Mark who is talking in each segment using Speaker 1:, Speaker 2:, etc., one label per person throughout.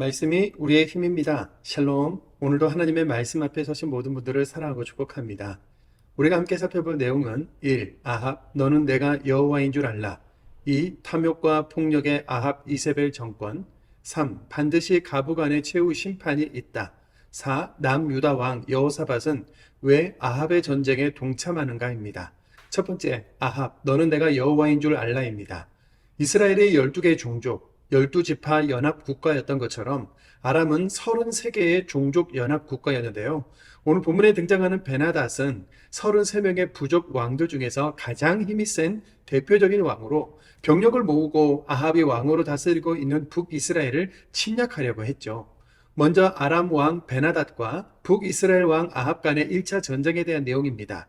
Speaker 1: 말씀이 우리의 힘입니다. 샬롬. 오늘도 하나님의 말씀 앞에 서신 모든 분들을 사랑하고 축복합니다. 우리가 함께 살펴볼 내용은 1. 아합, 너는 내가 여호와인 줄 알라. 2. 탐욕과 폭력의 아합 이세벨 정권. 3. 반드시 가부간의 최후 심판이 있다. 4. 남유다 왕 여호사밧은 왜 아합의 전쟁에 동참하는가입니다. 첫 번째, 아합, 너는 내가 여호와인 줄 알라입니다. 이스라엘의 12개 종족, 12지파 연합 국가였던 것처럼 아람은 33개의 종족 연합 국가였는데요. 오늘 본문에 등장하는 베나닷은 33명의 부족 왕들 중에서 가장 힘이 센 대표적인 왕으로 병력을 모으고 아합이 왕으로 다스리고 있는 북이스라엘을 침략하려고 했죠. 먼저 아람 왕 베나닷과 북이스라엘 왕 아합 간의 1차 전쟁에 대한 내용입니다.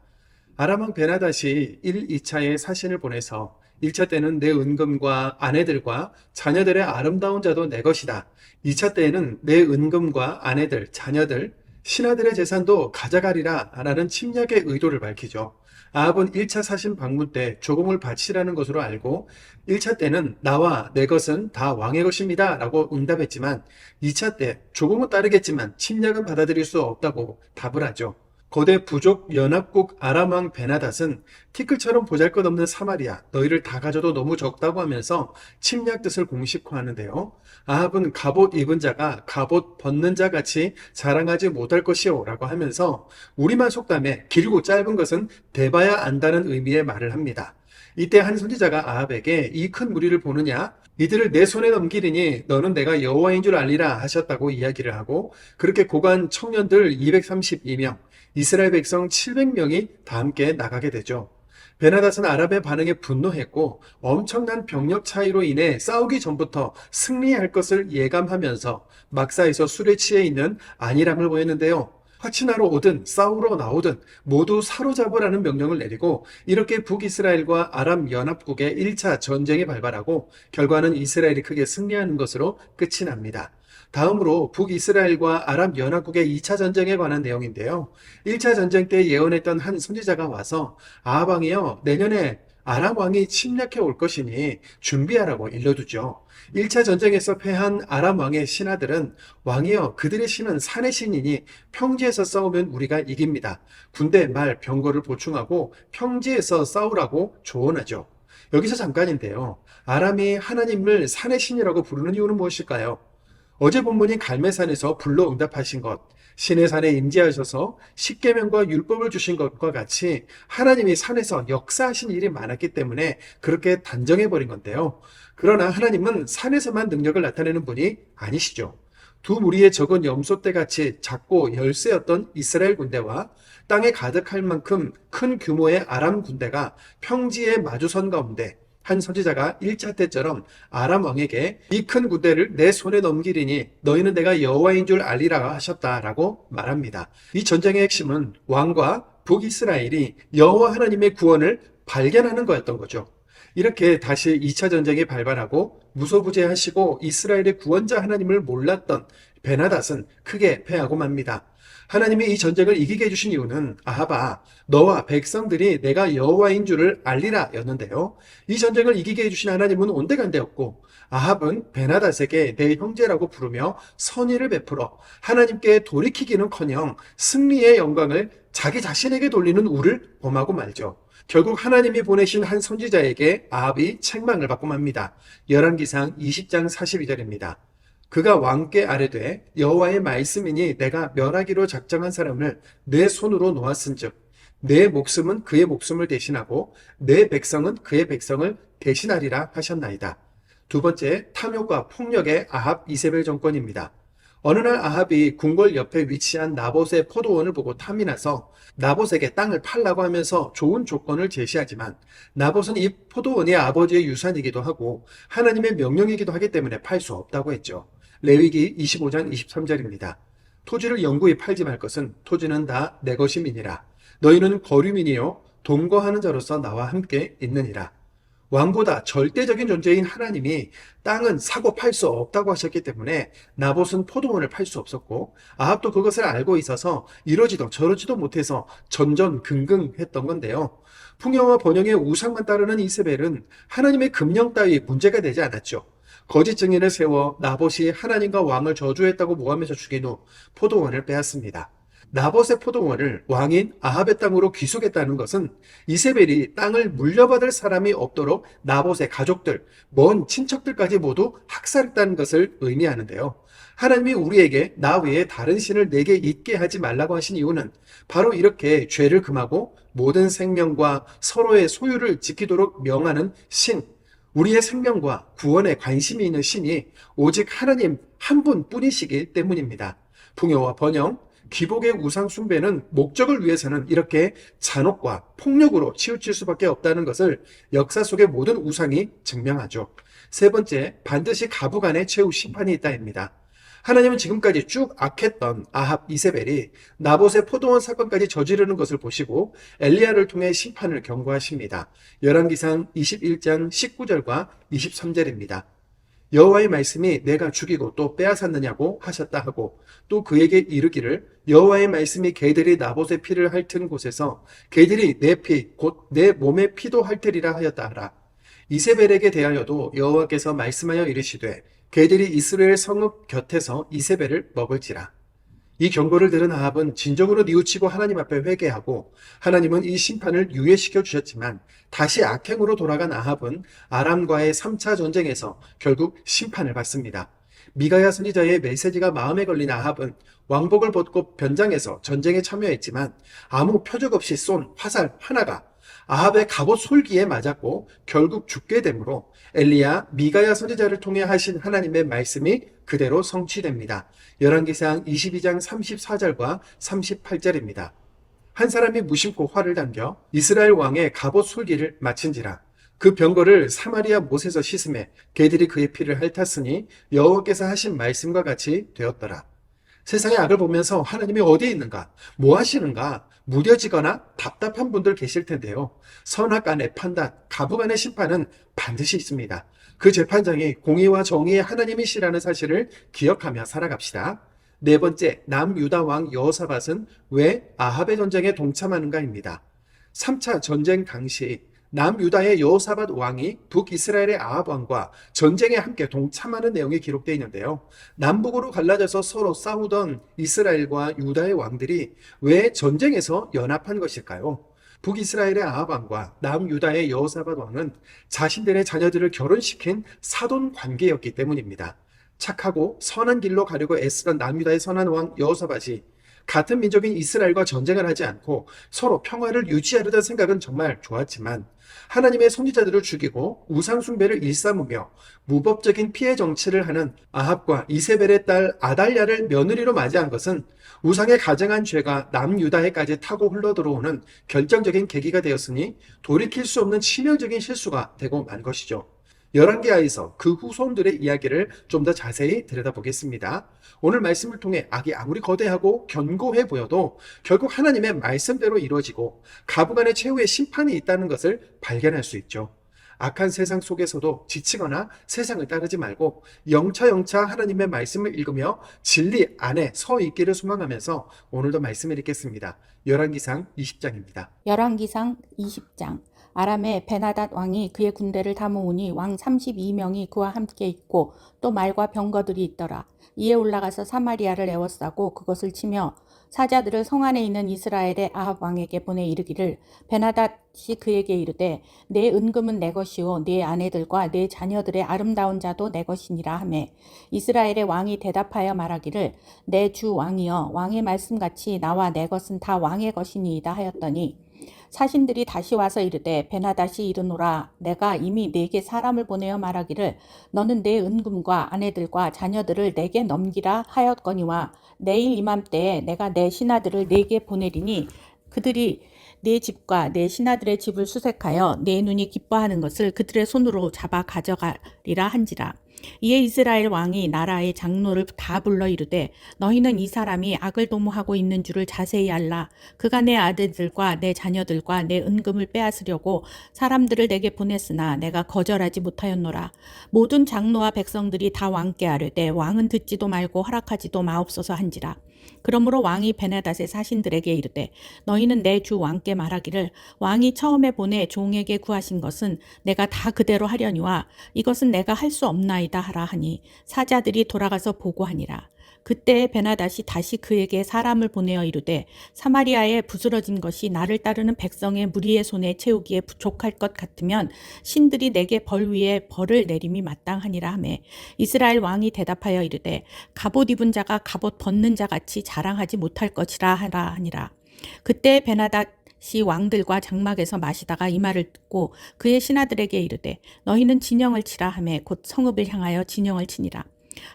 Speaker 1: 아람 왕 베나닷이 1, 2차에 사신을 보내서 1차 때는 내 은금과 아내들과 자녀들의 아름다운 자도 내 것이다. 2차 때에는 내 은금과 아내들, 자녀들, 신하들의 재산도 가져가리라 라는 침략의 의도를 밝히죠. 아합은 1차 사신 방문 때 조공을 바치라는 것으로 알고 1차 때는 나와 내 것은 다 왕의 것입니다 라고 응답했지만 2차 때 조공은 따르겠지만 침략은 받아들일 수 없다고 답을 하죠. 거대 부족 연합국 아람왕 베나닷은 티끌처럼 보잘것없는 사마리아, 너희를 다 가져도 너무 적다고 하면서 침략 뜻을 공식화하는데요. 아합은 갑옷 입은 자가 갑옷 벗는 자 같이 자랑하지 못할 것이요 라고 하면서 우리만 속담에 길고 짧은 것은 대봐야 안다는 의미의 말을 합니다. 이때 한 선지자가 아합에게 이 큰 무리를 보느냐? 이들을 내 손에 넘기리니 너는 내가 여호와인 줄 알리라 하셨다고 이야기를 하고 그렇게 고관 청년들 232명, 이스라엘 백성 700명이 다 함께 나가게 되죠. 베나닷은 아람의 반응에 분노했고 엄청난 병력 차이로 인해 싸우기 전부터 승리할 것을 예감하면서 막사에서 술에 취해 있는 안일함을 보였는데요. 화친하러 오든 싸우러 나오든 모두 사로잡으라는 명령을 내리고 이렇게 북이스라엘과 아람 연합국의 1차 전쟁이 발발하고 결과는 이스라엘이 크게 승리하는 것으로 끝이 납니다. 다음으로 북이스라엘과 아람 연합국의 2차 전쟁에 관한 내용인데요. 1차 전쟁 때 예언했던 한 선지자가 와서 아합 왕이여 내년에 아람 왕이 침략해 올 것이니 준비하라고 일러두죠. 1차 전쟁에서 패한 아람 왕의 신하들은 왕이여 그들의 신은 산의 신이니 평지에서 싸우면 우리가 이깁니다. 군대 말 병거를 보충하고 평지에서 싸우라고 조언하죠. 여기서 잠깐인데요. 아람이 하나님을 산의 신이라고 부르는 이유는 무엇일까요? 어제 본문인 갈매산에서 불로 응답하신 것, 신의 산에 임재하셔서 십계명과 율법을 주신 것과 같이 하나님이 산에서 역사하신 일이 많았기 때문에 그렇게 단정해버린 건데요. 그러나 하나님은 산에서만 능력을 나타내는 분이 아니시죠. 두 무리의 적은 염소떼같이 작고 열세였던 이스라엘 군대와 땅에 가득할 만큼 큰 규모의 아람 군대가 평지에 마주선 가운데 한 선지자가 1차 때처럼 아람 왕에게 이 큰 군대를 내 손에 넘기리니 너희는 내가 여호와인 줄 알리라 하셨다라고 말합니다. 이 전쟁의 핵심은 왕과 북이스라엘이 여호와 하나님의 구원을 발견하는 거였던 거죠. 이렇게 다시 2차 전쟁이 발발하고 무소부재하시고 이스라엘의 구원자 하나님을 몰랐던 베나닷은 크게 패하고 맙니다. 하나님이 이 전쟁을 이기게 해주신 이유는 아합아 너와 백성들이 내가 여호와인 줄을 알리라 였는데요. 이 전쟁을 이기게 해주신 하나님은 온데간데없고 아합은 베나닷에게 내 형제라고 부르며 선의를 베풀어 하나님께 돌이키기는커녕 승리의 영광을 자기 자신에게 돌리는 우를 범하고 말죠. 결국 하나님이 보내신 한 선지자에게 아합이 책망을 받고 맙니다. 열왕기상 20장 42절입니다. 그가 왕께 아뢰되 여호와의 말씀이니 내가 멸하기로 작정한 사람을 내 손으로 놓았은즉 내 목숨은 그의 목숨을 대신하고 내 백성은 그의 백성을 대신하리라 하셨나이다. 두 번째, 탐욕과 폭력의 아합 이세벨 정권입니다. 어느 날 아합이 궁궐 옆에 위치한 나봇의 포도원을 보고 탐이 나서 나봇에게 땅을 팔라고 하면서 좋은 조건을 제시하지만 나봇은 이 포도원이 아버지의 유산이기도 하고 하나님의 명령이기도 하기 때문에 팔 수 없다고 했죠. 레위기 25장 23절입니다. 토지를 영구히 팔지 말 것은 토지는 다 내 것임이니라. 너희는 거류민이요 동거하는 자로서 나와 함께 있느니라. 왕보다 절대적인 존재인 하나님이 땅은 사고 팔 수 없다고 하셨기 때문에 나봇은 포도원을 팔 수 없었고 아합도 그것을 알고 있어서 이러지도 저러지도 못해서 전전긍긍했던 건데요. 풍요와 번영의 우상만 따르는 이세벨은 하나님의 금령 따위 문제가 되지 않았죠. 거짓 증인을 세워 나봇이 하나님과 왕을 저주했다고 모함해서 죽인 후 포도원을 빼앗습니다. 나봇의 포도원을 왕인 아합의 땅으로 귀속했다는 것은 이세벨이 땅을 물려받을 사람이 없도록 나봇의 가족들, 먼 친척들까지 모두 학살했다는 것을 의미하는데요. 하나님이 우리에게 나 외에 다른 신을 내게 있게 하지 말라고 하신 이유는 바로 이렇게 죄를 금하고 모든 생명과 서로의 소유를 지키도록 명하는 신, 우리의 생명과 구원에 관심이 있는 신이 오직 하나님 한 분뿐이시기 때문입니다. 풍요와 번영, 기복의 우상 숭배는 목적을 위해서는 이렇게 잔혹과 폭력으로 치우칠 수밖에 없다는 것을 역사 속의 모든 우상이 증명하죠. 세 번째, 반드시 가부간의 최후 심판이 있다입니다. 하나님은 지금까지 쭉 악했던 아합 이세벨이 나봇의 포도원 사건까지 저지르는 것을 보시고 엘리야를 통해 심판을 경고하십니다. 열왕기상 21장 19절과 23절입니다. 여호와의 말씀이 내가 죽이고 또 빼앗았느냐고 하셨다 하고 또 그에게 이르기를 여호와의 말씀이 개들이 나봇의 피를 핥은 곳에서 개들이 내 피 곧 내 몸의 피도 핥으리라 하였다 하라. 이세벨에게 대하여도 여호와께서 말씀하여 이르시되 개들이 이스라엘 성읍 곁에서 이세벨을 먹을지라. 이 경고를 들은 아합은 진정으로 뉘우치고 하나님 앞에 회개하고 하나님은 이 심판을 유예시켜 주셨지만 다시 악행으로 돌아간 아합은 아람과의 3차 전쟁에서 결국 심판을 받습니다. 미가야 선지자의 메시지가 마음에 걸린 아합은 왕복을 벗고 변장해서 전쟁에 참여했지만 아무 표적 없이 쏜 화살 하나가 아합의 갑옷 솔기에 맞았고 결국 죽게 되므로 엘리야, 미가야 선지자를 통해 하신 하나님의 말씀이 그대로 성취됩니다. 열왕기상 22장 34절과 38절입니다. 한 사람이 무심코 활을 당겨 이스라엘 왕의 갑옷 솔기를 마친지라. 그 병거를 사마리아 못에서 씻음에 개들이 그의 피를 핥았으니 여호와께서 하신 말씀과 같이 되었더라. 세상의 악을 보면서 하나님이 어디에 있는가, 뭐 하시는가 무뎌지거나 답답한 분들 계실 텐데요. 선악간의 판단, 가부간의 심판은 반드시 있습니다. 그 재판장이 공의와 정의의 하나님이시라는 사실을 기억하며 살아갑시다. 네 번째, 남유다 왕 여호사밧은 왜 아합의 전쟁에 동참하는가입니다. 3차 전쟁 당시 남유다의 여호사밧 왕이 북이스라엘의 아합 왕과 전쟁에 함께 동참하는 내용이 기록되어 있는데요. 남북으로 갈라져서 서로 싸우던 이스라엘과 유다의 왕들이 왜 전쟁에서 연합한 것일까요? 북이스라엘의 아합 왕과 남유다의 여호사밧 왕은 자신들의 자녀들을 결혼시킨 사돈 관계였기 때문입니다. 착하고 선한 길로 가려고 애쓰던 남유다의 선한 왕 여호사밧이 같은 민족인 이스라엘과 전쟁을 하지 않고 서로 평화를 유지하려던 생각은 정말 좋았지만 하나님의 선지자들을 죽이고 우상 숭배를 일삼으며 무법적인 피해 정치를 하는 아합과 이세벨의 딸 아달랴를 며느리로 맞이한 것은 우상에 가증한 죄가 남유다에까지 타고 흘러들어오는 결정적인 계기가 되었으니 돌이킬 수 없는 치명적인 실수가 되고 만 것이죠. 열왕기하에서 그 후손들의 이야기를 좀 더 자세히 들여다보겠습니다. 오늘 말씀을 통해 악이 아무리 거대하고 견고해 보여도 결국 하나님의 말씀대로 이루어지고 가부간의 최후의 심판이 있다는 것을 발견할 수 있죠. 악한 세상 속에서도 지치거나 세상을 따르지 말고 영차 하나님의 말씀을 읽으며 진리 안에 서 있기를 소망하면서 오늘도 말씀을 읽겠습니다. 열왕기상 20장입니다.
Speaker 2: 열왕기상 20장. 아람의 베나닷 왕이 그의 군대를 다 모으니 왕 32명이 그와 함께 있고 또 말과 병거들이 있더라. 이에 올라가서 사마리아를 에워싸고 그것을 치며 사자들을 성 안에 있는 이스라엘의 아합 왕에게 보내 이르기를 베나닷이 그에게 이르되 내 은금은 내 것이요 내 아내들과 내 자녀들의 아름다운 자도 내 것이니라 하매 이스라엘의 왕이 대답하여 말하기를 내 주 왕이여 왕의 말씀같이 나와 내 것은 다 왕의 것이니이다 하였더니 사신들이 다시 와서 이르되 베나닷이 이르노라 내가 이미 네게 사람을 보내어 말하기를 너는 내 은금과 아내들과 자녀들을 내게 넘기라 하였거니와 내일 이맘때에 내가 내 신하들을 네게 보내리니 그들이 내 집과 내 신하들의 집을 수색하여 내 눈이 기뻐하는 것을 그들의 손으로 잡아 가져가리라 한지라. 이에 이스라엘 왕이 나라의 장로를 다 불러 이르되 너희는 이 사람이 악을 도모하고 있는 줄을 자세히 알라. 그가 내 아들들과 내 자녀들과 내 은금을 빼앗으려고 사람들을 내게 보냈으나 내가 거절하지 못하였노라. 모든 장로와 백성들이 다 왕께 아뢰되 왕은 듣지도 말고 허락하지도 마옵소서 한지라. 그러므로 왕이 베나닷의 사신들에게 이르되 너희는 내 주 왕께 말하기를 왕이 처음에 보내 종에게 구하신 것은 내가 다 그대로 하려니와 이것은 내가 할 수 없나이다 하라 하니 사자들이 돌아가서 보고하니라. 그때 베나닷이 다시 그에게 사람을 보내어 이르되 사마리아에 부스러진 것이 나를 따르는 백성의 무리의 손에 채우기에 부족할 것 같으면 신들이 내게 벌 위에 벌을 내림이 마땅하니라 하매 이스라엘 왕이 대답하여 이르되 갑옷 입은 자가 갑옷 벗는 자 같이 자랑하지 못할 것이라 하라 하니라. 그때 베나닷이 왕들과 장막에서 마시다가 이 말을 듣고 그의 신하들에게 이르되 너희는 진영을 치라 하매 곧 성읍을 향하여 진영을 치니라.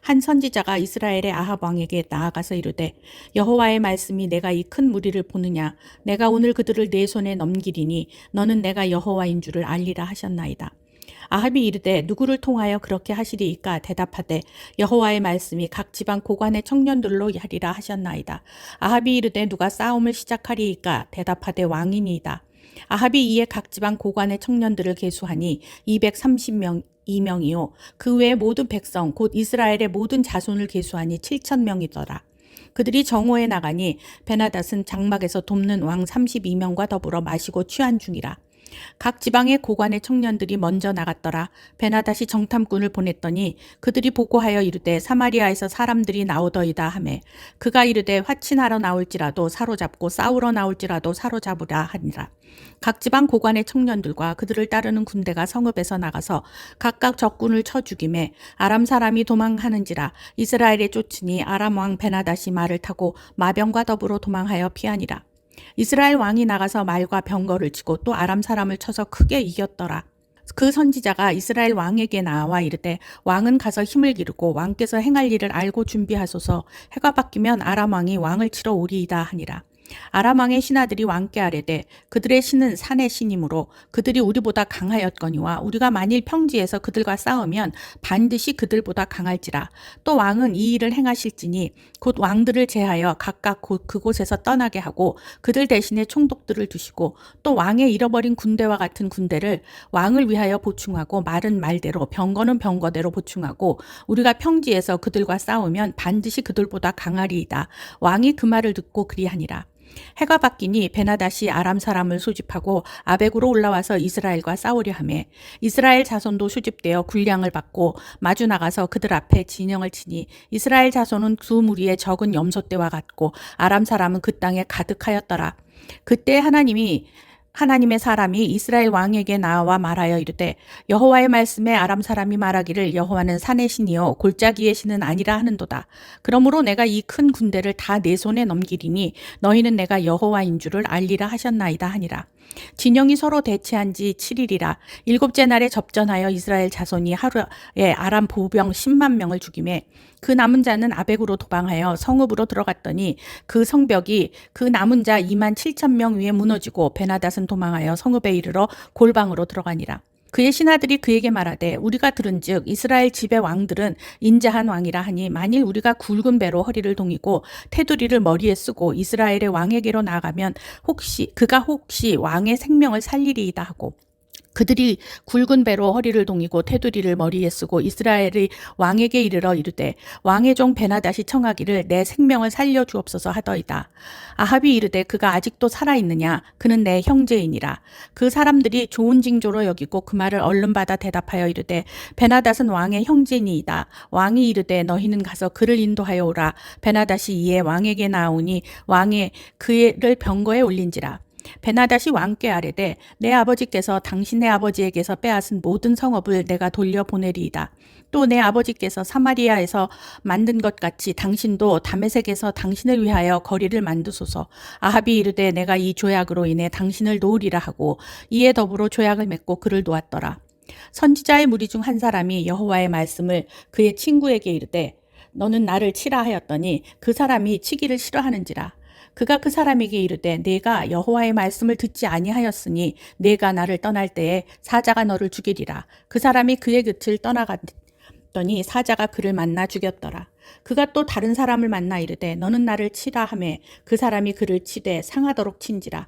Speaker 2: 한 선지자가 이스라엘의 아합 왕에게 나아가서 이르되 여호와의 말씀이 내가 이 큰 무리를 보느냐 내가 오늘 그들을 내 손에 넘기리니 너는 내가 여호와인 줄을 알리라 하셨나이다. 아합이 이르되 누구를 통하여 그렇게 하시리이까 대답하되 여호와의 말씀이 각 지방 고관의 청년들로 하리라 하셨나이다. 아합이 이르되 누가 싸움을 시작하리이까 대답하되 왕이니이다. 아합이 이에 각 지방 고관의 청년들을 계수하니 232명이요 그 외의 모든 백성 곧 이스라엘의 모든 자손을 계수하니 7,000명이더라. 그들이 정오에 나가니 베나닷은 장막에서 돕는 왕 32명과 더불어 마시고 취한 중이라. 각 지방의 고관의 청년들이 먼저 나갔더라. 베나닷이 정탐꾼을 보냈더니 그들이 보고하여 이르되 사마리아에서 사람들이 나오더이다 하매 그가 이르되 화친하러 나올지라도 사로잡고 싸우러 나올지라도 사로잡으라 하니라. 각 지방 고관의 청년들과 그들을 따르는 군대가 성읍에서 나가서 각각 적군을 쳐 죽임에 아람 사람이 도망하는지라 이스라엘에 쫓으니 아람 왕 베나닷이 말을 타고 마병과 더불어 도망하여 피하니라. 이스라엘 왕이 나가서 말과 병거를 치고 또 아람 사람을 쳐서 크게 이겼더라. 그 선지자가 이스라엘 왕에게 나와 이르되 왕은 가서 힘을 기르고 왕께서 행할 일을 알고 준비하소서. 해가 바뀌면 아람 왕이 왕을 치러 오리이다 하니라. 아람 왕의 신하들이 왕께 아뢰되 그들의 신은 산의 신이므로 그들이 우리보다 강하였거니와 우리가 만일 평지에서 그들과 싸우면 반드시 그들보다 강할지라. 또 왕은 이 일을 행하실지니 곧 왕들을 제하여 각각 그곳에서 떠나게 하고 그들 대신에 총독들을 두시고 또 왕의 잃어버린 군대와 같은 군대를 왕을 위하여 보충하고 말은 말대로 병거는 병거대로 보충하고 우리가 평지에서 그들과 싸우면 반드시 그들보다 강하리이다. 왕이 그 말을 듣고 그리하니라. 해가 바뀌니 베나닷이 아람 사람을 소집하고 아벡으로 올라와서 이스라엘과 싸우려 하며 이스라엘 자손도 소집되어 군량을 받고 마주 나가서 그들 앞에 진영을 치니 이스라엘 자손은 두 무리의 적은 염소떼와 같고 아람 사람은 그 땅에 가득하였더라. 그때 하나님의 사람이 이스라엘 왕에게 나와 말하여 이르되 여호와의 말씀에 아람 사람이 말하기를 여호와는 산의 신이요 골짜기의 신은 아니라 하는도다. 그러므로 내가 이 큰 군대를 다 내 손에 넘기리니 너희는 내가 여호와인 줄을 알리라 하셨나이다 하니라. 진영이 서로 대치한 지 7일이라. 일곱째 날에 접전하여 이스라엘 자손이 하루에 아람 보병 10만 명을 죽이매 그 남은 자는 아벡으로 도망하여 성읍으로 들어갔더니 그 성벽이 그 남은 자 2만 7천 명 위에 무너지고 베나닷은 도망하여 성읍에 이르러 골방으로 들어가니라. 그의 신하들이 그에게 말하되 우리가 들은즉 이스라엘 집의 왕들은 인자한 왕이라 하니 만일 우리가 굵은 배로 허리를 동이고 테두리를 머리에 쓰고 이스라엘의 왕에게로 나아가면 그가 혹시 왕의 생명을 살리리이다 하고 그들이 굵은 배로 허리를 동이고 테두리를 머리에 쓰고 이스라엘의 왕에게 이르러 이르되 왕의 종 베나닷이 청하기를 내 생명을 살려 주옵소서 하더이다. 아합이 이르되 그가 아직도 살아있느냐 그는 내 형제이니라. 그 사람들이 좋은 징조로 여기고 그 말을 얼른 받아 대답하여 이르되 베나닷은 왕의 형제니이다. 왕이 이르되 너희는 가서 그를 인도하여 오라. 베나닷이 이에 왕에게 나오니 왕의 그를 병거에 올린지라. 베나닷이 왕께 아뢰되 내 아버지께서 당신의 아버지에게서 빼앗은 모든 성읍을 내가 돌려보내리이다. 또 내 아버지께서 사마리아에서 만든 것 같이 당신도 다메섹에서 당신을 위하여 거리를 만드소서. 아합이 이르되 내가 이 조약으로 인해 당신을 놓으리라 하고 이에 더불어 조약을 맺고 그를 놓았더라. 선지자의 무리 중 한 사람이 여호와의 말씀을 그의 친구에게 이르되 너는 나를 치라 하였더니 그 사람이 치기를 싫어하는지라. 그가 그 사람에게 이르되 내가 여호와의 말씀을 듣지 아니하였으니 내가 나를 떠날 때에 사자가 너를 죽이리라. 그 사람이 그의 곁을 떠나갔더니 사자가 그를 만나 죽였더라. 그가 또 다른 사람을 만나 이르되 너는 나를 치라 하매 그 사람이 그를 치되 상하도록 친지라.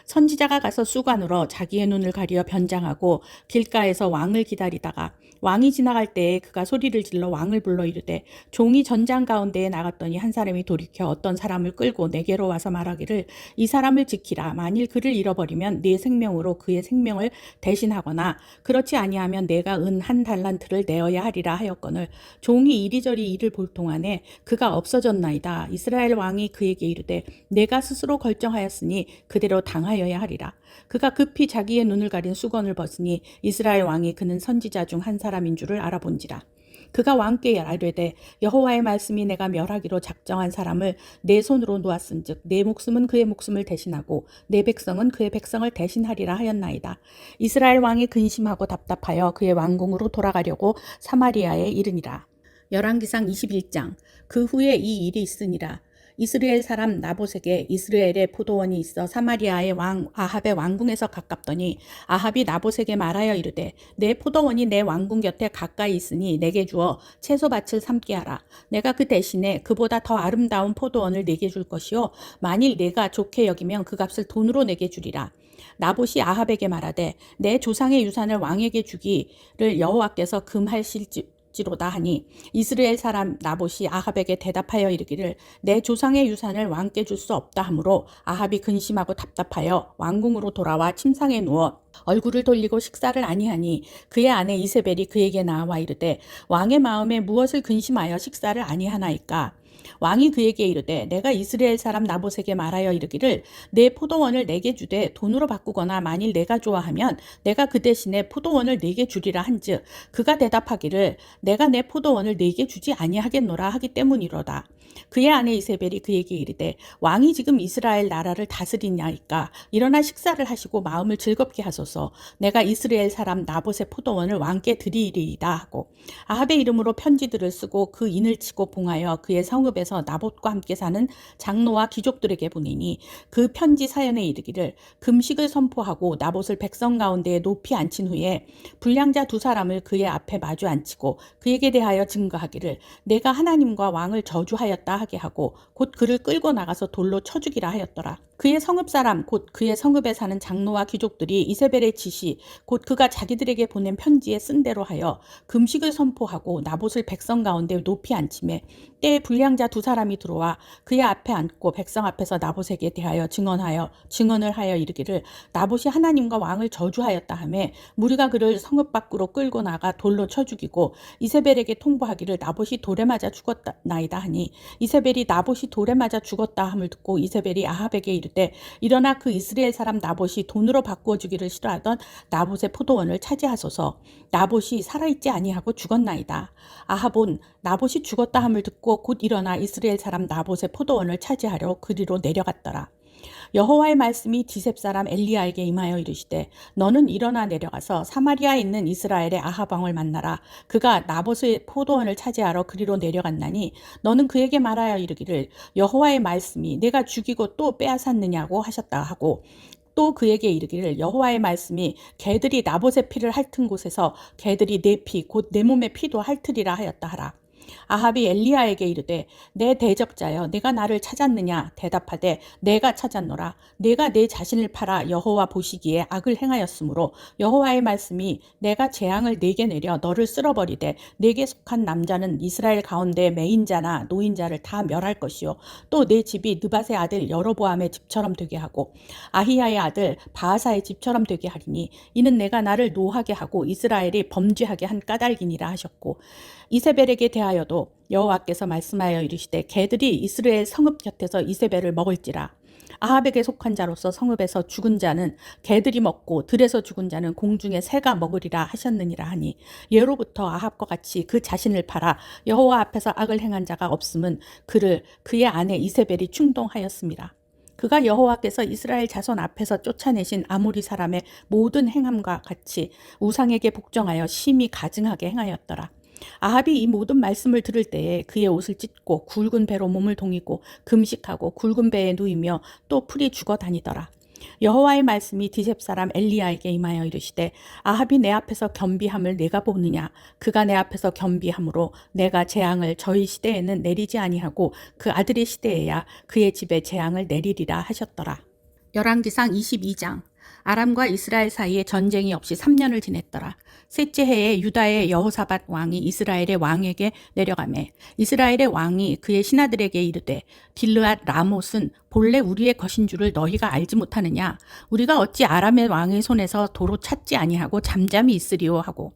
Speaker 2: 선지자가 가서 수관으로 자기의 눈을 가리어 변장하고 길가에서 왕을 기다리다가 왕이 지나갈 때에 그가 소리를 질러 왕을 불러 이르되 종이 전장 가운데에 나갔더니 한 사람이 돌이켜 어떤 사람을 끌고 내게로 와서 말하기를 이 사람을 지키라. 만일 그를 잃어버리면 네 생명으로 그의 생명을 대신하거나 그렇지 아니하면 내가 은 한 달란트를 내어야 하리라 하였거늘 종이 이리저리 이를 볼 동안에 그가 없어졌나이다. 이스라엘 왕이 그에게 이르되 내가 스스로 결정하였으니 그대로 당하여야 하리라. 그가 급히 자기의 눈을 가린 수건을 벗으니 이스라엘 왕이 그는 선지자 중 한 사람인 줄을 알아본지라. 그가 왕께 아뢰되 여호와의 말씀이 내가 멸하기로 작정한 사람을 내 손으로 놓았은즉 내 목숨은 그의 목숨을 대신하고 내 백성은 그의 백성을 대신하리라 하였나이다. 이스라엘 왕이 근심하고 답답하여 그의 왕궁으로 돌아가려고 사마리아에 이르니라. 열왕기상 21장. 그 후에 이 일이 있으니라. 이스라엘 사람 나봇에게 이스라엘의 포도원이 있어 사마리아의 왕 아합의 왕궁에서 가깝더니 아합이 나봇에게 말하여 이르되 내 포도원이 내 왕궁 곁에 가까이 있으니 내게 주어 채소밭을 삼게 하라. 내가 그 대신에 그보다 더 아름다운 포도원을 내게 줄 것이요 만일 내가 좋게 여기면 그 값을 돈으로 내게 주리라. 나봇이 아합에게 말하되 내 조상의 유산을 왕에게 주기를 여호와께서 금하실지 지로다 하니 이스라엘 사람 나봇이 아합에게 대답하여 이르기를 내 조상의 유산을 왕께 줄 수 없다 하므로 아합이 근심하고 답답하여 왕궁으로 돌아와 침상에 누워 얼굴을 돌리고 식사를 아니하니 그의 아내 이세벨이 그에게 나와 이르되 왕의 마음에 무엇을 근심하여 식사를 아니하나이까. 왕이 그에게 이르되 내가 이스라엘 사람 나봇에게 말하여 이르기를 내 포도원을 내게 주되 돈으로 바꾸거나 만일 내가 좋아하면 내가 그 대신에 포도원을 내게 주리라 한즉 그가 대답하기를 내가 내 포도원을 내게 주지 아니하겠노라 하기 때문이로다. 그의 아내 이세벨이 그에게 이르되 왕이 지금 이스라엘 나라를 다스리냐이까. 일어나 식사를 하시고 마음을 즐겁게 하소서. 내가 이스라엘 사람 나봇의 포도원을 왕께 드리리이다 하고 아합의 이름으로 편지들을 쓰고 그 인을 치고 봉하여 그의 성읍에서 나봇과 함께 사는 장로와 귀족들에게 보내니 그 편지 사연에 이르기를 금식을 선포하고 나봇을 백성 가운데에 높이 앉힌 후에 불량자 두 사람을 그의 앞에 마주 앉히고 그에게 대하여 증거하기를 내가 하나님과 왕을 저주하였다 하게 하고 곧 그를 끌고 나가서 돌로 쳐 죽이라 하였더라. 그의 성읍 사람 곧 그의 성읍에 사는 장로와 귀족들이 이세벨의 지시 곧 그가 자기들에게 보낸 편지에 쓴 대로 하여 금식을 선포하고 나봇을 백성 가운데 높이 앉히매 때에 불량자 두 사람이 들어와 그의 앞에 앉고 백성 앞에서 나봇에게 대하여 증언을 하여 이르기를 나봇이 하나님과 왕을 저주하였다 하매 무리가 그를 성읍 밖으로 끌고 나가 돌로 쳐 죽이고 이세벨에게 통보하기를 나봇이 돌에 맞아 죽었나이다 하니 이세벨이 나봇이 돌에 맞아 죽었다 함을 듣고 이세벨이 아합에게 이르되 일어나 그 이스라엘 사람 나봇이 돈으로 바꾸어 주기를 싫어하던 나봇의 포도원을 차지하소서. 나봇이 살아있지 아니하고 죽었나이다. 아합은 나봇이 죽었다 함을 듣고 곧 일어나 이스라엘 사람 나봇의 포도원을 차지하려 그리로 내려갔더라. 여호와의 말씀이 디셉 사람 엘리야에게 임하여 이르시되 너는 일어나 내려가서 사마리아에 있는 이스라엘의 아합 왕을 만나라. 그가 나봇의 포도원을 차지하러 그리로 내려갔나니 너는 그에게 말하여 이르기를 여호와의 말씀이 내가 죽이고 또 빼앗았느냐고 하셨다 하고 또 그에게 이르기를 여호와의 말씀이 개들이 나봇의 피를 핥은 곳에서 개들이 내 피 곧 내 몸의 피도 핥으리라 하였다 하라. 아합이 엘리야에게 이르되 내 대적자여 내가 나를 찾았느냐. 대답하되 내가 찾았노라. 내가 내 자신을 팔아 여호와 보시기에 악을 행하였으므로 여호와의 말씀이 내가 재앙을 내게 내려 너를 쓸어버리되 내게 속한 남자는 이스라엘 가운데 매인자나 노인자를 다 멸할 것이요 또 내 집이 느밧의 아들 여로보암의 집처럼 되게 하고 아히야의 아들 바하사의 집처럼 되게 하리니 이는 내가 나를 노하게 하고 이스라엘이 범죄하게 한 까닭이니라 하셨고 이세벨에게 대하여도 여호와께서 말씀하여 이르시되 개들이 이스라엘 성읍 곁에서 이세벨을 먹을지라. 아합에게 속한 자로서 성읍에서 죽은 자는 개들이 먹고 들에서 죽은 자는 공중의 새가 먹으리라 하셨느니라 하니 예로부터 아합과 같이 그 자신을 팔아 여호와 앞에서 악을 행한 자가 없음은 그를 그의 아내 이세벨이 충동하였습니다. 그가 여호와께서 이스라엘 자손 앞에서 쫓아내신 아모리 사람의 모든 행함과 같이 우상에게 복종하여 심히 가증하게 행하였더라. 아합이 이 모든 말씀을 들을 때에 그의 옷을 찢고 굵은 배로 몸을 동이고 금식하고 굵은 배에 누이며 또 풀이 죽어 다니더라. 여호와의 말씀이 디셉 사람 엘리야에게 임하여 이르시되 아합이 내 앞에서 겸비함을 내가 보느냐. 그가 내 앞에서 겸비함으로 내가 재앙을 저희 시대에는 내리지 아니하고 그 아들의 시대에야 그의 집에 재앙을 내리리라 하셨더라. 열왕기상 22장. 아람과 이스라엘 사이에 전쟁이 없이 3년을 지냈더라. 셋째 해에 유다의 여호사밧 왕이 이스라엘의 왕에게 내려가매 이스라엘의 왕이 그의 신하들에게 이르되 길르앗 라못은 본래 우리의 것인 줄을 너희가 알지 못하느냐? 우리가 어찌 아람의 왕의 손에서 도로 찾지 아니하고 잠잠히 있으리오 하고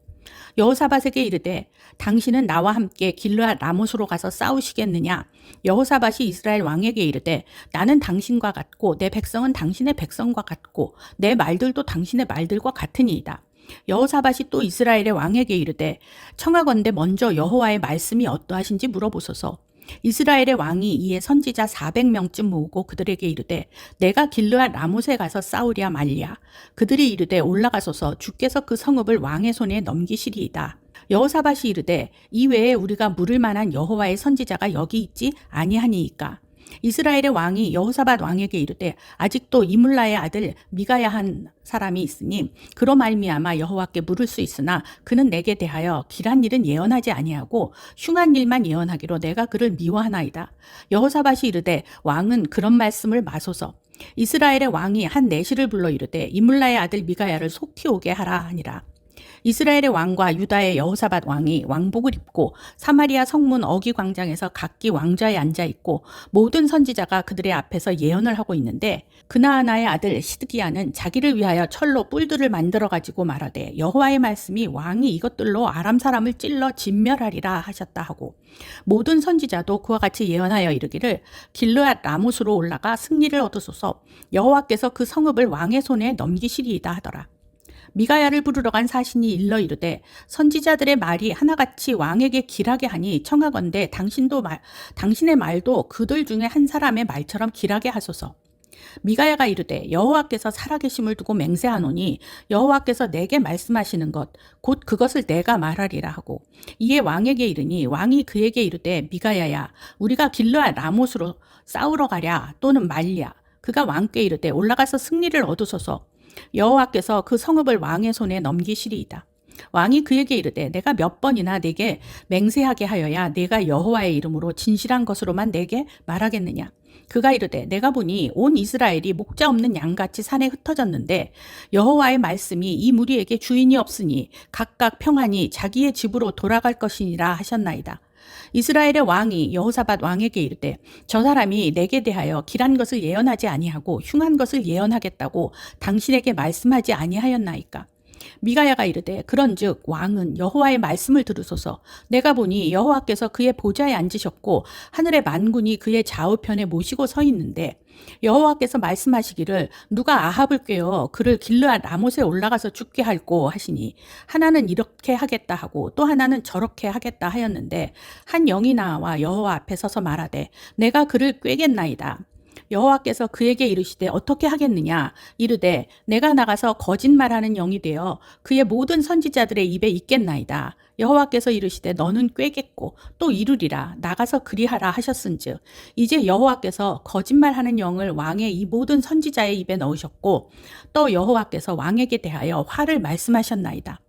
Speaker 2: 여호사밧에게 이르되 당신은 나와 함께 길르앗 라못으로 가서 싸우시겠느냐? 여호사밧이 이스라엘 왕에게 이르되 나는 당신과 같고 내 백성은 당신의 백성과 같고 내 말들도 당신의 말들과 같으니이다. 여호사밧이 또 이스라엘의 왕에게 이르되 청하건대 먼저 여호와의 말씀이 어떠하신지 물어보소서. 이스라엘의 왕이 이에 선지자 400명쯤 모으고 그들에게 이르되 내가 길르앗 라못에 가서 싸우랴 말랴. 그들이 이르되 올라가소서. 주께서 그 성읍을 왕의 손에 넘기시리이다. 여호사밧이 이르되 이 외에 우리가 물을 만한 여호와의 선지자가 여기 있지 아니하니이까. 이스라엘의 왕이 여호사밧 왕에게 이르되 아직도 이물라의 아들 미가야 한 사람이 있으니 그로 말미암아 여호와께 물을 수 있으나 그는 내게 대하여 길한 일은 예언하지 아니하고 흉한 일만 예언하기로 내가 그를 미워하나이다. 여호사밧이 이르되 왕은 그런 말씀을 마소서. 이스라엘의 왕이 한 내시를 불러 이르되 이물라의 아들 미가야를 속히 오게 하라 하니라. 이스라엘의 왕과 유다의 여호사밧 왕이 왕복을 입고 사마리아 성문 어기 광장에서 각기 왕좌에 앉아 있고 모든 선지자가 그들의 앞에서 예언을 하고 있는데 그나아나의 아들 시드기야는 자기를 위하여 철로 뿔들을 만들어 가지고 말하되 여호와의 말씀이 왕이 이것들로 아람 사람을 찔러 진멸하리라 하셨다 하고 모든 선지자도 그와 같이 예언하여 이르기를 길르앗 라못으로 올라가 승리를 얻으소서. 여호와께서 그 성읍을 왕의 손에 넘기시리이다 하더라. 미가야를 부르러 간 사신이 일러 이르되 선지자들의 말이 하나같이 왕에게 길하게 하니 청하건대 당신의 말도 그들 중에 한 사람의 말처럼 길하게 하소서. 미가야가 이르되 여호와께서 살아계심을 두고 맹세하노니 여호와께서 내게 말씀하시는 것 곧 그것을 내가 말하리라 하고 이에 왕에게 이르니 왕이 그에게 이르되 미가야야 우리가 길르앗 라못으로 싸우러 가랴 또는 말랴. 그가 왕께 이르되 올라가서 승리를 얻으소서. 여호와께서 그 성읍을 왕의 손에 넘기시리이다. 왕이 그에게 이르되 내가 몇 번이나 내게 맹세하게 하여야 내가 여호와의 이름으로 진실한 것으로만 내게 말하겠느냐. 그가 이르되 내가 보니 온 이스라엘이 목자 없는 양같이 산에 흩어졌는데 여호와의 말씀이 이 무리에게 주인이 없으니 각각 평안히 자기의 집으로 돌아갈 것이니라 하셨나이다. 이스라엘의 왕이 여호사밧 왕에게 이르되 저 사람이 내게 대하여 길한 것을 예언하지 아니하고 흉한 것을 예언하겠다고 당신에게 말씀하지 아니하였나이까. 미가야가 이르되 그런즉 왕은 여호와의 말씀을 들으소서. 내가 보니 여호와께서 그의 보좌에 앉으셨고 하늘의 만군이 그의 좌우편에 모시고 서 있는데 여호와께서 말씀하시기를 누가 아합을 꾀어 그를 길르앗 라못에 올라가서 죽게 할꼬 하시니 하나는 이렇게 하겠다 하고 또 하나는 저렇게 하겠다 하였는데 한 영이 나와 여호와 앞에 서서 말하되 내가 그를 꾀겠나이다. 여호와께서 그에게 이르시되 어떻게 하겠느냐. 이르되 내가 나가서 거짓말하는 영이 되어 그의 모든 선지자들의 입에 있겠나이다. 여호와께서 이르시되 너는 꾀겠고 또 이루리라. 나가서 그리하라 하셨은즉 이제 여호와께서 거짓말하는 영을 왕의 이 모든 선지자의 입에 넣으셨고 또 여호와께서 왕에게 대하여 화를 말씀하셨나이다.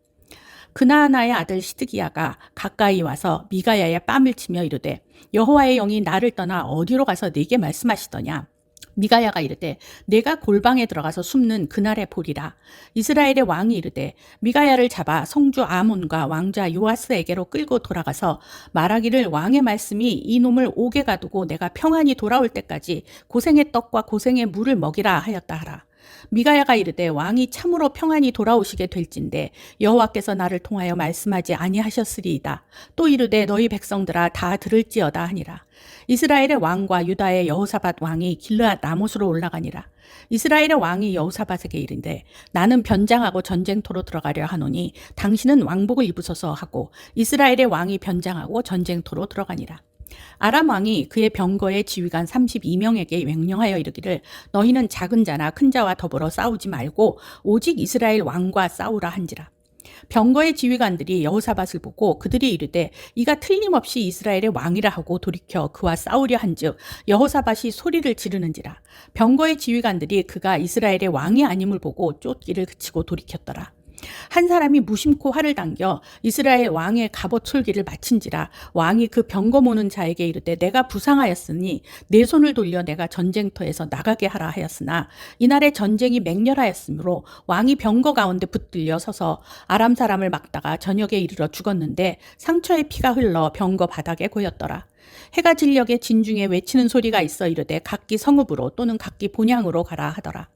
Speaker 2: 그나아나의 아들 시드기야가 가까이 와서 미가야의 뺨을 치며 이르되 여호와의 영이 나를 떠나 어디로 가서 네게 말씀하시더냐. 미가야가 이르되 내가 골방에 들어가서 숨는 그날에 보리라. 이스라엘의 왕이 이르되 미가야를 잡아 성주 아몬과 왕자 요아스에게로 끌고 돌아가서 말하기를 왕의 말씀이 이놈을 옥에 가두고 내가 평안히 돌아올 때까지 고생의 떡과 고생의 물을 먹이라 하였다 하라. 미가야가 이르되 왕이 참으로 평안히 돌아오시게 될진데 여호와께서 나를 통하여 말씀하지 아니하셨으리이다. 또 이르되 너희 백성들아 다 들을지어다 하니라. 이스라엘의 왕과 유다의 여호사밧 왕이 길르앗 라못으로 올라가니라. 이스라엘의 왕이 여호사밧에게 이르되 나는 변장하고 전쟁터로 들어가려 하노니 당신은 왕복을 입으소서 하고 이스라엘의 왕이 변장하고 전쟁터로 들어가니라. 아람 왕이 그의 병거의 지휘관 32명에게 명령하여 이르기를 너희는 작은 자나 큰 자와 더불어 싸우지 말고 오직 이스라엘 왕과 싸우라 한지라. 병거의 지휘관들이 여호사밧을 보고 그들이 이르되 이가 틀림없이 이스라엘의 왕이라 하고 돌이켜 그와 싸우려 한즉 여호사밧이 소리를 지르는지라. 병거의 지휘관들이 그가 이스라엘의 왕이 아님을 보고 쫓기를 그치고 돌이켰더라. 한 사람이 무심코 활을 당겨 이스라엘 왕의 갑옷 솔기를 마친지라. 왕이 그 병거 모는 자에게 이르되 내가 부상하였으니 내 손을 돌려 내가 전쟁터에서 나가게 하라 하였으나 이날에 전쟁이 맹렬하였으므로 왕이 병거 가운데 붙들려 서서 아람 사람을 막다가 저녁에 이르러 죽었는데 상처의 피가 흘러 병거 바닥에 고였더라. 해가 진녘에 진중에 외치는 소리가 있어 이르되 각기 성읍으로 또는 각기 본향으로 가라 하더라.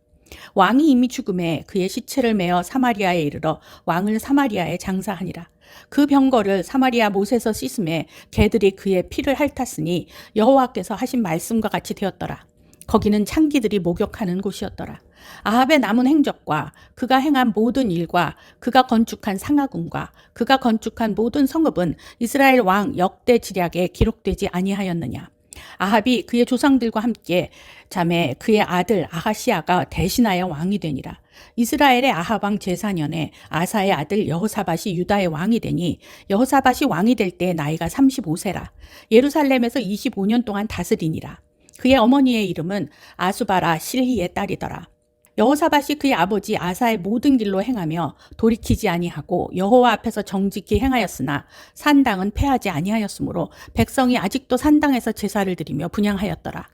Speaker 2: 왕이 이미 죽음에 그의 시체를 메어 사마리아에 이르러 왕을 사마리아에 장사하니라. 그 병거를 사마리아 못에서 씻음에 개들이 그의 피를 핥았으니 여호와께서 하신 말씀과 같이 되었더라. 거기는 창기들이 목욕하는 곳이었더라. 아합의 남은 행적과 그가 행한 모든 일과 그가 건축한 상하궁과 그가 건축한 모든 성읍은 이스라엘 왕 역대 지략에 기록되지 아니하였느냐. 아합이 그의 조상들과 함께 자매 그의 아들 아하시아가 대신하여 왕이 되니라. 이스라엘의 아합 왕 제4년에 아사의 아들 여호사밧이 유다의 왕이 되니 여호사밧이 왕이 될 때 나이가 35세라. 예루살렘에서 25년 동안 다스리니라. 그의 어머니의 이름은 아수바라 실히의 딸이더라. 여호사밧이 그의 아버지 아사의 모든 길로 행하며 돌이키지 아니하고 여호와 앞에서 정직히 행하였으나 산당은 패하지 아니하였으므로 백성이 아직도 산당에서 제사를 드리며 분향하였더라.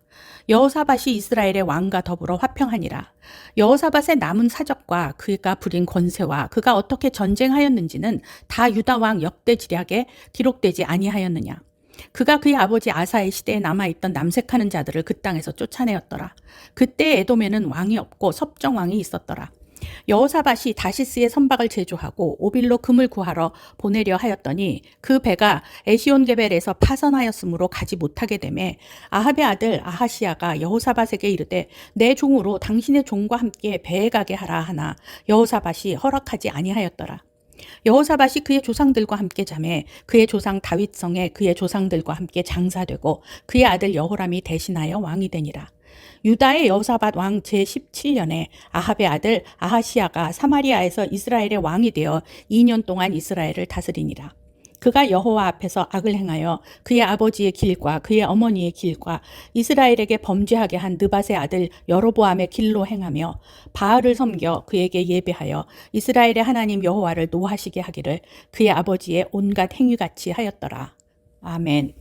Speaker 2: 여호사밧이 이스라엘의 왕과 더불어 화평하니라. 여호사밧의 남은 사적과 그가 부린 권세와 그가 어떻게 전쟁하였는지는 다 유다 왕 역대 지략에 기록되지 아니하였느냐. 그가 그의 아버지 아사의 시대에 남아있던 남색하는 자들을 그 땅에서 쫓아내었더라. 그때 에돔에는 왕이 없고 섭정왕이 있었더라. 여호사밧이 다시스의 선박을 제조하고 오빌로 금을 구하러 보내려 하였더니 그 배가 에시온게벨에서 파선하였으므로 가지 못하게 되매 아합의 아들 아하시아가 여호사밧에게 이르되 내 종으로 당신의 종과 함께 배에 가게 하라 하나 여호사밧이 허락하지 아니하였더라. 여호사밧이 그의 조상들과 함께 자매 그의 조상 다윗성에 그의 조상들과 함께 장사되고 그의 아들 여호람이 대신하여 왕이 되니라. 유다의 여호사밧 왕 제17년에 아합의 아들 아하시아가 사마리아에서 이스라엘의 왕이 되어 2년 동안 이스라엘을 다스리니라. 그가 여호와 앞에서 악을 행하여 그의 아버지의 길과 그의 어머니의 길과 이스라엘에게 범죄하게 한 느밧의 아들 여로보암의 길로 행하며 바알을 섬겨 그에게 예배하여 이스라엘의 하나님 여호와를 노하시게 하기를 그의 아버지의 온갖 행위같이 하였더라. 아멘.